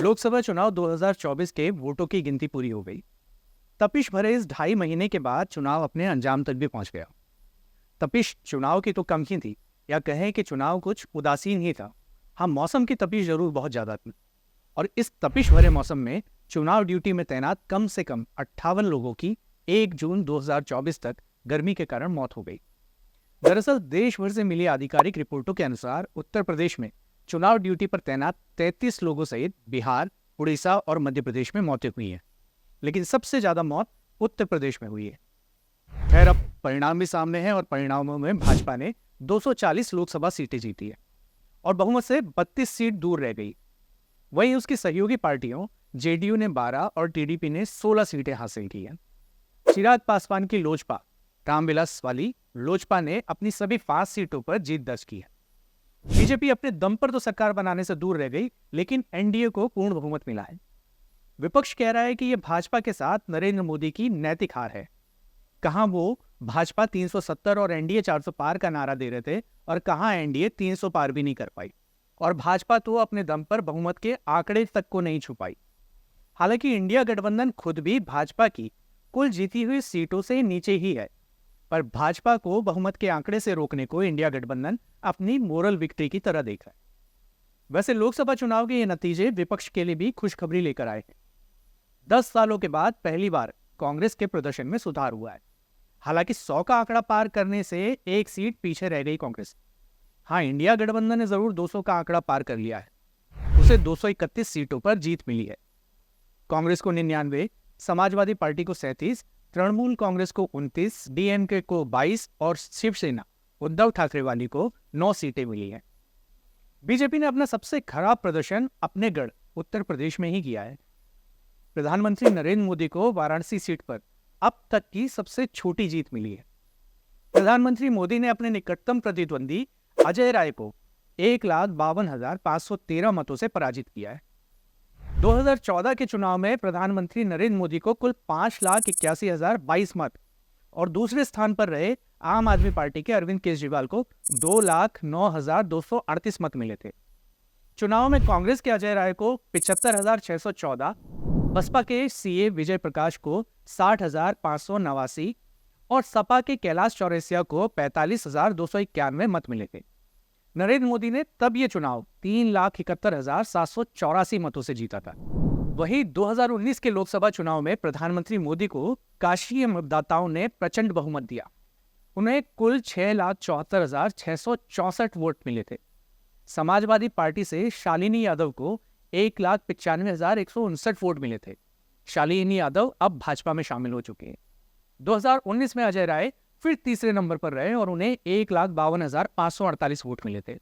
लोकसभा चुनाव 2024 के वोटों की गिनती पूरी हो गई। तपिश भरे इस 2.5 महीने के बाद चुनाव अपने अंजाम तक भी पहुंच गया। तपिश चुनाव की तो कम ही थी, या कहें कि चुनाव कुछ उदासीन ही था। हाँ, मौसम की तपिश जरूर बहुत ज्यादा थी। और इस तपिश भरे मौसम में चुनाव ड्यूटी में तैनात कम से कम 58 लोगों की 1 जून 2024 तक गर्मी के कारण मौत हो गई। दरअसल देश भर से मिली आधिकारिक रिपोर्टों के अनुसार उत्तर प्रदेश में चुनाव ड्यूटी पर तैनात 33 लोगों सहित बिहार, उड़ीसा और मध्य प्रदेश में मौतें हुई हैं। लेकिन सबसे ज्यादा मौत उत्तर प्रदेश में हुई है। खैर, अब परिणाम भी सामने हैं और परिणामों में भाजपा ने 240 लोकसभा सीटें जीती है और बहुमत से 32 सीट दूर रह गई। वहीं उसकी सहयोगी पार्टियों जेडीयू ने 12 और टीडीपी ने 16 सीटें हासिल की हैं। चिराग पासवान की लोजपा, रामविलास वाली लोजपा ने अपनी सभी 5 सीटों पर जीत दर्ज की है। बीजेपी अपने दम पर तो सरकार बनाने से दूर रह गई, लेकिन एनडीए को पूर्ण बहुमत मिला है। विपक्ष कह रहा है कि यह भाजपा के साथ नरेंद्र मोदी की नैतिक हार है। कहां वो भाजपा 370 और एनडीए 400 पार का नारा दे रहे थे और कहां एनडीए 300 पार भी नहीं कर पाई, और भाजपा तो अपने दम पर बहुमत के आंकड़े तक को नहीं छुपाई। हालांकि इंडिया गठबंधन खुद भी भाजपा की कुल जीती हुई सीटों से नीचे ही है, पर भाजपा को बहुमत के आंकड़े से रोकने को इंडिया गठबंधन अपनी मोरल विक्ट्री की तरह देख रहा है। वैसे लोकसभा चुनाव के ये नतीजे विपक्ष के लिए भी खुशखबरी लेकर आए हैं। 10 सालों के बाद पहली बार कांग्रेस के प्रदर्शन में सुधार हुआ है। हालांकि 100 का आंकड़ा पार करने से एक सीट पीछे रह गई कांग्रेस। हाँ, इंडिया गठबंधन ने जरूर 200 का आंकड़ा पार कर लिया है। उसे 231 सीटों पर जीत मिली है। कांग्रेस को 99, समाजवादी पार्टी को 37, तृणमूल कांग्रेस को 29, डीएमके को 22 और शिवसेना उद्धव ठाकरे वाली को 9 सीटें मिली हैं। बीजेपी ने अपना सबसे खराब प्रदर्शन अपने गढ़ उत्तर प्रदेश में ही किया है। प्रधानमंत्री नरेंद्र मोदी को वाराणसी सीट पर अब तक की सबसे छोटी जीत मिली है। प्रधानमंत्री मोदी ने अपने निकटतम प्रतिद्वंदी अजय राय को 1,52,513 मतों से पराजित किया है। 2014 के चुनाव में प्रधानमंत्री नरेंद्र मोदी को कुल 5,81,022 मत और दूसरे स्थान पर रहे आम आदमी पार्टी के अरविंद केजरीवाल को 2,09,238 मत मिले थे। चुनाव में कांग्रेस के अजय राय को 75,614, बसपा के सीए विजय प्रकाश को 60,589 और सपा के कैलाश चौरसिया को 45,291 मत मिले थे। नरेंद्र मोदी ने तब ये चुनाव 3,71,784 मतों से जीता था। वहीं 2019 के लोकसभा चुनाव में प्रधानमंत्री मोदी को काशीय मतदाताओं ने प्रचंड बहुमत दिया। उन्हें कुल 6,74,664 वोट मिले थे। समाजवादी पार्टी से शालिनी यादव को 1,95,159 वोट मिले थे। शालिनी यादव अब भाजपा में शामिल हो चुके हैं। 2019 में अजय राय फिर तीसरे नंबर पर रहे और उन्हें 1,52,548 वोट मिले थे।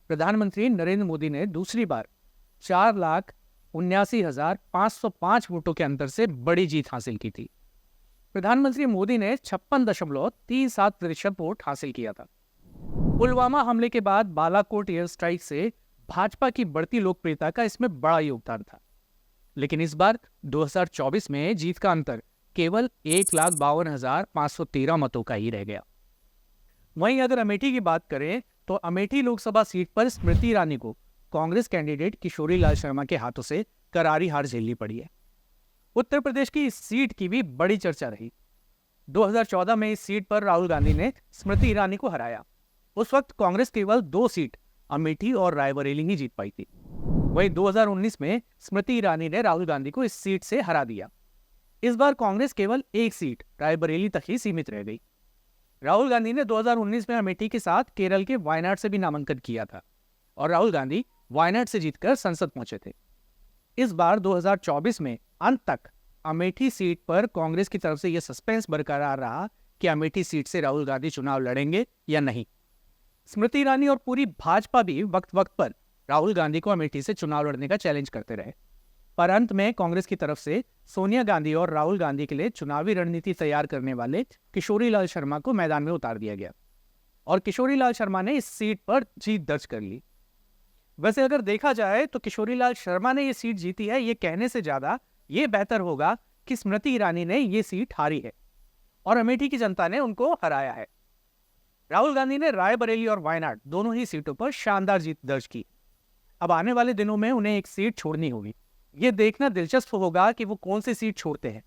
प्रधानमंत्री नरेंद्र मोदी ने दूसरी बार 4,79,505 वोटों के अंतर से बड़ी जीत हासिल की थी। प्रधानमंत्री मोदी ने 56.37% वोट हासिल किया था। पुलवामा हमले के बाद बालाकोट एयर स्ट्राइक से भाजपा की बढ़ती लोकप्रियता का इसमें बड़ा योगदान था। लेकिन इस बार 2024 में जीत का अंतर केवल 1,52,513 मतों का ही रह गया। वहीं अगर अमेठी की बात करें तो अमेठी लोकसभा सीट पर स्मृति ईरानी को कांग्रेस कैंडिडेट किशोरी लाल शर्मा के हाथों से करारी हार झेलनी पड़ी है। उत्तर प्रदेश की इस सीट की भी बड़ी चर्चा रही। 2014 में इस सीट पर राहुल गांधी ने स्मृति ईरानी को हराया। उस वक्त कांग्रेस केवल 2 सीट अमेठी और रायबरेली ही जीत पाई थी। वहीं 2019 में स्मृति ईरानी ने राहुल गांधी को इस सीट से हरा दिया। इस बार कांग्रेस केवल 1 सीट रायबरेली तक ही सीमित रह गई। राहुल गांधी ने 2019 में अमेठी के साथ केरल के वायनाड से भी नामांकन किया था और राहुल गांधी वायनाड से जीतकर संसद पहुंचे थे। इस बार 2024 में अंत तक अमेठी सीट पर कांग्रेस की तरफ से यह सस्पेंस बरकरार रहा कि अमेठी सीट से राहुल गांधी चुनाव लड़ेंगे या नहीं। स्मृति ईरानी और पूरी भाजपा भी वक्त वक्त पर राहुल गांधी को अमेठी से चुनाव लड़ने का चैलेंज करते रहे, पर अंत में कांग्रेस की तरफ से सोनिया गांधी और राहुल गांधी के लिए चुनावी रणनीति तैयार करने वाले किशोरी लाल शर्मा को मैदान में उतार दिया गया और किशोरी लाल शर्मा ने इस सीट पर जीत दर्ज कर ली। वैसे अगर देखा जाए तो किशोरी लाल शर्मा ने यह सीट जीती है, ये कहने से ज्यादा ये बेहतर होगा कि स्मृति ईरानी ने यह सीट हारी है और अमेठी की जनता ने उनको हराया है। राहुल गांधी ने रायबरेली और वायनाड दोनों ही सीटों पर शानदार जीत दर्ज की। अब आने वाले दिनों में उन्हें एक सीट छोड़नी होगी ये देखना दिलचस्प होगा कि वो कौन सी सीट छोड़ते हैं,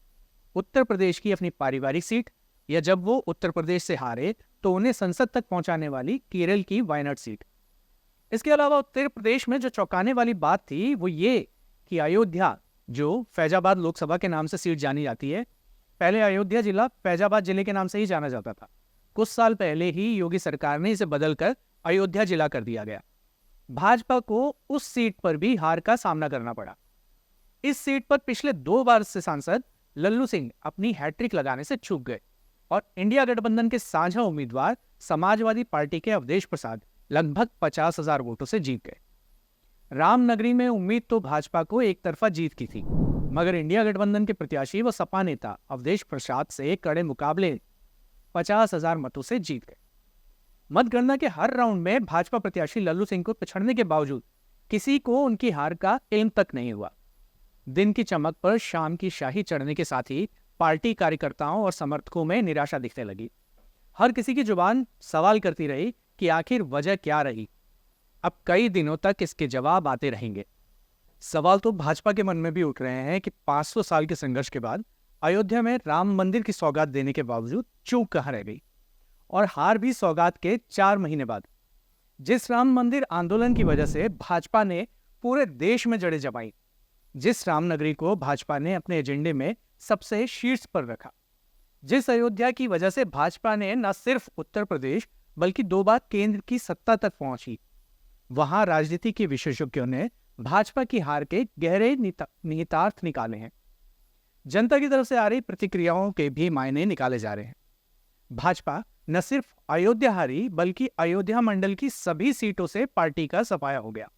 उत्तर प्रदेश की अपनी पारिवारिक सीट, या जब वो उत्तर प्रदेश से हारे तो उन्हें संसद तक पहुंचाने वाली केरल की वायनाड सीट। इसके अलावा उत्तर प्रदेश में जो चौंकाने वाली बात थी वो ये कि अयोध्या, जो फैजाबाद लोकसभा के नाम से सीट जानी जाती है, पहले अयोध्या जिला फैजाबाद जिले के नाम से ही जाना जाता था। कुछ साल पहले ही योगी सरकार ने इसे बदलकर अयोध्या जिला कर दिया गया। भाजपा को उस सीट पर भी हार का सामना करना पड़ा। इस सीट पर पिछले 2 बार से सांसद लल्लू सिंह अपनी हैट्रिक लगाने से चूक गए और इंडिया गठबंधन के साझा उम्मीदवार समाजवादी पार्टी के अवधेश प्रसाद लगभग 50,000 वोटों से जीत गए। रामनगरी में उम्मीद तो भाजपा को एक तरफा जीत की थी, मगर इंडिया गठबंधन के प्रत्याशी व सपा नेता अवधेश प्रसाद से कड़े मुकाबले 50,000 मतों से जीत गए। मतगणना के हर राउंड में भाजपा प्रत्याशी लल्लू सिंह को पिछड़ने के बावजूद किसी को उनकी हार का इल्म तक नहीं हुआ। दिन की चमक पर शाम की शाही चढ़ने के साथ ही पार्टी कार्यकर्ताओं और समर्थकों में निराशा दिखने लगी। हर किसी की जुबान सवाल करती रही कि आखिर वजह क्या रही। अब कई दिनों तक इसके जवाब आते रहेंगे। सवाल तो भाजपा के मन में भी उठ रहे हैं कि 500 साल के संघर्ष के बाद अयोध्या में राम मंदिर की सौगात देने के बावजूद चूक कहाँ रह गई, और हार भी सौगात के 4 महीने बाद। जिस राम मंदिर आंदोलन की वजह से भाजपा ने पूरे देश में जड़ें जमाई, जिस रामनगरी को भाजपा ने अपने एजेंडे में सबसे शीर्ष पर रखा, जिस अयोध्या की वजह से भाजपा ने न सिर्फ उत्तर प्रदेश बल्कि 2 बार केंद्र की सत्ता तक पहुंची, वहां राजनीति के विशेषज्ञों ने भाजपा की हार के गहरे निहितार्थ निकाले हैं। जनता की तरफ से आ रही प्रतिक्रियाओं के भी मायने निकाले जा रहे हैं। भाजपा न सिर्फ अयोध्या हारी बल्कि अयोध्या मंडल की सभी सीटों से पार्टी का सफाया हो गया।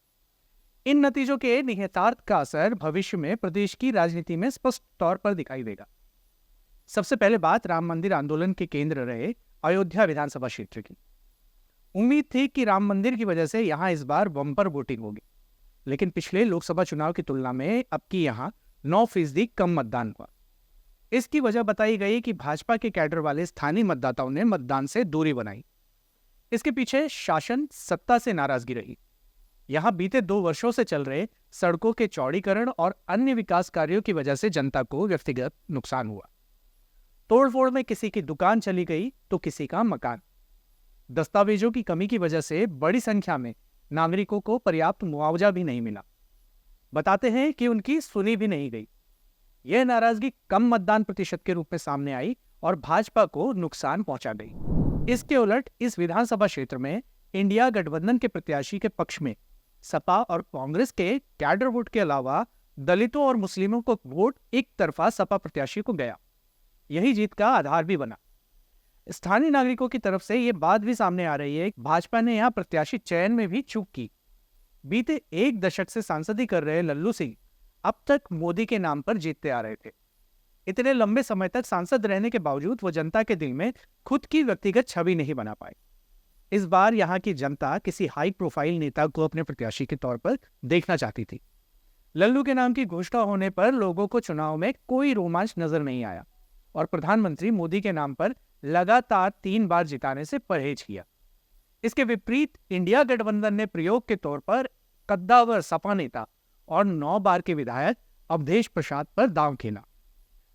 इन नतीजों के निहितार्थ का असर भविष्य में प्रदेश की राजनीति में स्पष्ट तौर पर दिखाई देगा। सबसे पहले बात राम मंदिर आंदोलन के केंद्र रहे अयोध्या विधानसभा क्षेत्र की। उम्मीद थी कि राम मंदिर की वजह से यहां इस बार बम्पर वोटिंग होगी, लेकिन पिछले लोकसभा चुनाव की तुलना में अब की यहां 9% कम मतदान हुआ। इसकी वजह बताई गई कि भाजपा के कैडर वाले स्थानीय मतदाताओं ने मतदान से दूरी बनाई। इसके पीछे शासन सत्ता से नाराजगी रही। यहां बीते 2 वर्षों से चल रहे सड़कों के चौड़ीकरण और अन्य विकास कार्यों की वजह से जनता को व्यक्तिगत नुकसान हुआ। तोड़फोड़ में किसी की दुकान चली गई तो किसी का मकान। दस्तावेजों की कमी की वजह से बड़ी संख्या में नागरिकों को पर्याप्त मुआवजा भी नहीं मिला। बताते हैं कि उनकी सुनी भी नहीं गई। यह नाराजगी कम मतदान प्रतिशत के रूप में सामने आई और भाजपा को नुकसान पहुंचा गई। इसके उलट इस विधानसभा क्षेत्र में इंडिया गठबंधन के प्रत्याशी के पक्ष में सपा और कांग्रेस के कैडर वोट के अलावा दलितों और मुस्लिमों को वोट एक तरफा सपा प्रत्याशी को गया। यही जीत का आधार भी बना। स्थानीय नागरिकों की तरफ से यह बात भी सामने आ रही है कि भाजपा ने यहां प्रत्याशी चयन में भी चूक की। बीते 1 दशक से सांसदी कर रहे लल्लू सिंह अब तक मोदी के नाम पर जीतते आ रहे थे। इतने लंबे समय तक सांसद रहने के बावजूद वो जनता के दिल में खुद की व्यक्तिगत छवि नहीं बना पाए। इस बार यहाँ की जनता किसी हाई प्रोफाइल नेता को अपने प्रत्याशी के तौर पर देखना चाहती थी। लल्लू के नाम की घोषणा होने पर लोगों को चुनाव में कोई रोमांच नजर नहीं आया और प्रधानमंत्री मोदी के नाम पर लगातार 3 बार जिताने से परहेज किया। इसके विपरीत इंडिया गठबंधन ने प्रयोग के तौर पर कद्दावर सपा नेता और 9 बार के विधायक अवधेश प्रसाद पर दांव खेला।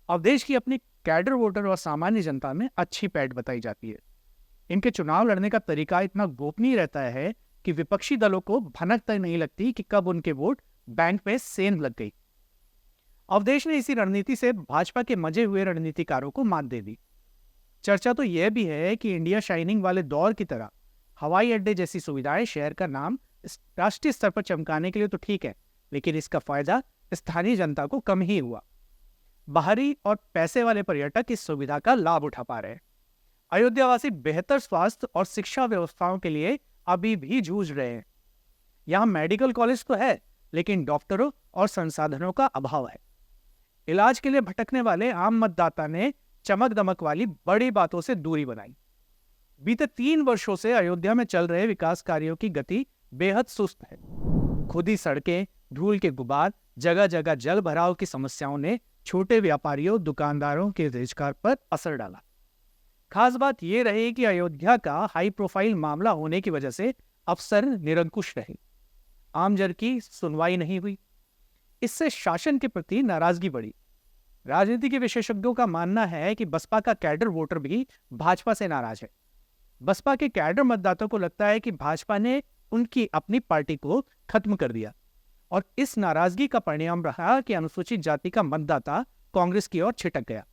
अवधेश की अपनी कैडर वोटर और सामान्य जनता में अच्छी पैठ बताई जाती है। इनके चुनाव लड़ने का तरीका इतना गोपनीय रहता है कि विपक्षी दलों को भनक तक नहीं लगती कि कब उनके वोट बैंक में सेंध लग गई। अवधेश ने इसी रणनीति से भाजपा के मजे हुए रणनीतिकारों को मात दे दी। चर्चा तो यह भी है कि इंडिया शाइनिंग वाले दौर की तरह हवाई अड्डे जैसी सुविधाएं शहर का नाम राष्ट्रीय स्तर पर चमकाने के लिए तो ठीक है, लेकिन इसका फायदा स्थानीय जनता को कम ही हुआ। बाहरी और पैसे वाले पर्यटक इस सुविधा का लाभ उठा पा रहे हैं। अयोध्यावासी बेहतर स्वास्थ्य और शिक्षा व्यवस्थाओं के लिए अभी भी जूझ रहे हैं। यहाँ मेडिकल कॉलेज तो है, लेकिन डॉक्टरों और संसाधनों का अभाव है। इलाज के लिए भटकने वाले आम मतदाता ने चमक दमक वाली बड़ी बातों से दूरी बनाई। बीते 3 वर्षों से अयोध्या में चल रहे विकास कार्यों की गति बेहद सुस्त है। खुदी सड़कें, धूल के गुबार, जगह जगह जल भराव की समस्याओं ने छोटे व्यापारियों, दुकानदारों के रोजगार पर असर डाला। खास बात यह रही कि अयोध्या का हाई प्रोफाइल मामला होने की वजह से अफसर निरंकुश रहे। आमजन की सुनवाई नहीं हुई। इससे शासन के प्रति नाराजगी बढ़ी। राजनीति के विशेषज्ञों का मानना है कि बसपा का कैडर वोटर भी भाजपा से नाराज है। बसपा के कैडर मतदाताओं को लगता है कि भाजपा ने उनकी अपनी पार्टी को खत्म कर दिया और इस नाराजगी का परिणाम रहा कि अनुसूचित जाति का मतदाता कांग्रेस की ओर छिटक गया।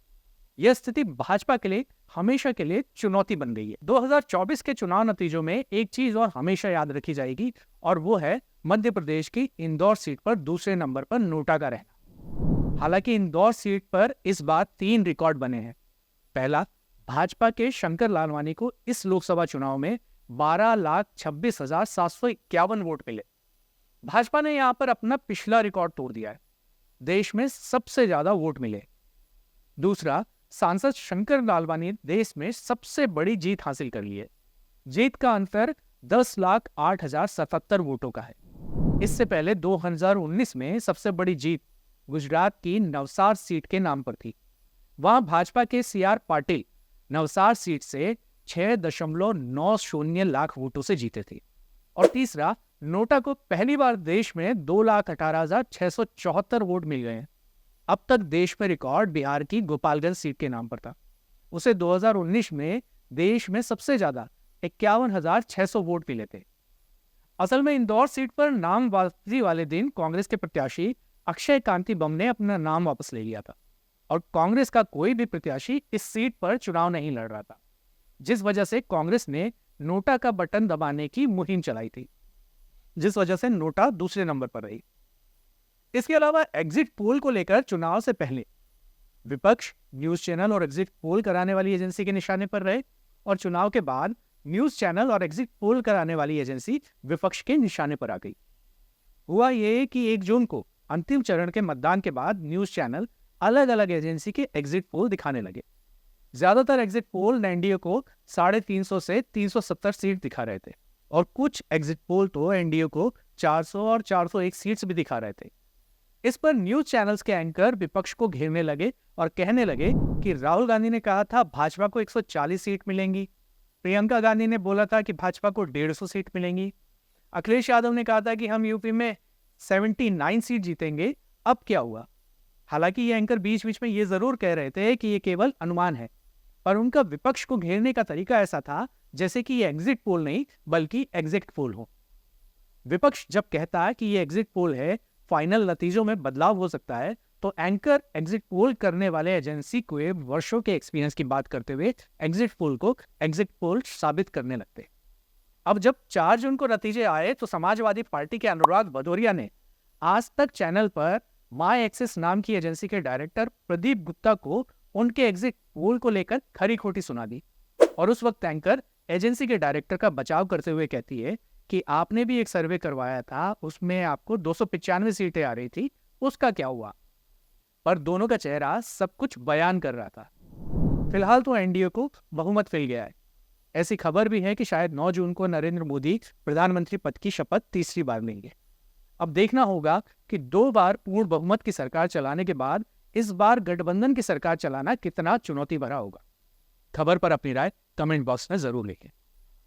यह स्थिति भाजपा के लिए हमेशा के लिए चुनौती बन गई है। 2024 के चुनाव नतीजों में एक चीज और हमेशा याद रखी जाएगी और वो है मध्य प्रदेश की इंदौर सीट पर दूसरे नंबर पर नोटा का रहना। हालांकि इंदौर सीट पर इस बार 3 रिकॉर्ड बने हैं। पहला, भाजपा के शंकर लालवानी को इस लोकसभा चुनाव में 12,26,751 वोट मिले। भाजपा ने यहां पर अपना पिछला रिकॉर्ड तोड़ दिया है। देश में सबसे ज्यादा वोट मिले। दूसरा, सांसद शंकर लालवानी देश में सबसे बड़ी जीत हासिल कर ली है। जीत का अंतर 10,08,077 वोटों का है। इससे पहले 2019 में सबसे बड़ी जीत गुजरात की नवसार सीट के नाम पर थी। वहां भाजपा के CR पाटिल नवसार सीट से 6.90 लाख वोटों से जीते थे। और तीसरा, नोटा को पहली बार देश में 2,18,674 वोट मिल गए हैं। अब तक देश में रिकॉर्ड बिहार की गोपालगंज सीट के नाम पर था। उसे 2019 में देश में सबसे ज्यादा 51,600 वोट मिले थे। असल में इंदौर सीट पर नाम वापसी वाले दिन कांग्रेस के प्रत्याशी अक्षय कांति बम ने अपना नाम वापस ले लिया था और कांग्रेस का कोई भी प्रत्याशी इस सीट पर चुनाव नहीं लड़ रहा था, जिस वजह से कांग्रेस ने नोटा का बटन दबाने की मुहिम चलाई थी, जिस वजह से नोटा दूसरे नंबर पर रही। इसके अलावा एग्जिट पोल को लेकर चुनाव से पहले विपक्ष न्यूज चैनल और एग्जिट पोल कराने वाली एजेंसी के निशाने पर रहे और चुनाव के बाद न्यूज चैनल और एग्जिट पोल कराने वाली एजेंसी विपक्ष के निशाने पर आ गई। हुआ ये कि 1 जून को अंतिम चरण के मतदान के बाद न्यूज चैनल अलग अलग एजेंसी के एग्जिट पोल दिखाने लगे। ज्यादातर एग्जिट पोल एनडीए को 350 से 370 सीट दिखा रहे थे और कुछ एग्जिट पोल तो एनडीए को 400 और 401 सीट्स भी दिखा रहे थे। इस पर न्यूज चैनल्स के एंकर विपक्ष को घेरने लगे और कहने लगे कि राहुल गांधी ने कहा था भाजपा को 140 सीट मिलेंगी, प्रियंका गांधी ने बोला था कि भाजपा को 150 सीट मिलेंगी, अखिलेश यादव ने कहा था कि हम यूपी में 79 सीट जीतेंगे। अब क्या हुआ? हालांकि ये एंकर बीच बीच में ये जरूर कह रहे थे कि ये केवल अनुमान है, पर उनका विपक्ष को घेरने का तरीका ऐसा था जैसे कि ये एग्जिट पोल नहीं बल्कि एग्जिट पोल हो। विपक्ष जब कहता है कि ये एग्जिट पोल है, फाइनल नतीजों में बदलाव हो सकता है, तो एंकर एग्जिट पोल करने वाले एजेंसी को वर्षों के एक्सपीरियंस की बात करते हुए एग्जिट पोल को एग्जिट पोल साबित करने लगते। अब जब 4 जून को नतीजे आए तो समाजवादी पार्टी के अनुराग भदौरिया ने आज तक चैनल पर माई एक्सेस नाम की एजेंसी के डायरेक्टर प्रदीप गुप्ता को उनके एग्जिट पोल को लेकर खरी खोटी सुना दी और उस वक्त एंकर एजेंसी के डायरेक्टर का बचाव करते हुए कहती है कि आपने भी एक सर्वे करवाया था, उसमें आपको 295 सीटें आ रही थी, उसका क्या हुआ? पर दोनों का चेहरा सब कुछ बयान कर रहा था। फिलहाल तो एनडीए को बहुमत मिल गया है। ऐसी खबर भी है कि शायद 9 जून को नरेंद्र मोदी प्रधानमंत्री पद की शपथ तीसरी बार लेंगे। अब देखना होगा कि 2 बार पूर्ण बहुमत की सरकार चलाने के बाद इस बार गठबंधन की सरकार चलाना कितना चुनौती भरा होगा। खबर पर अपनी राय कमेंट बॉक्स में जरूर लिखें।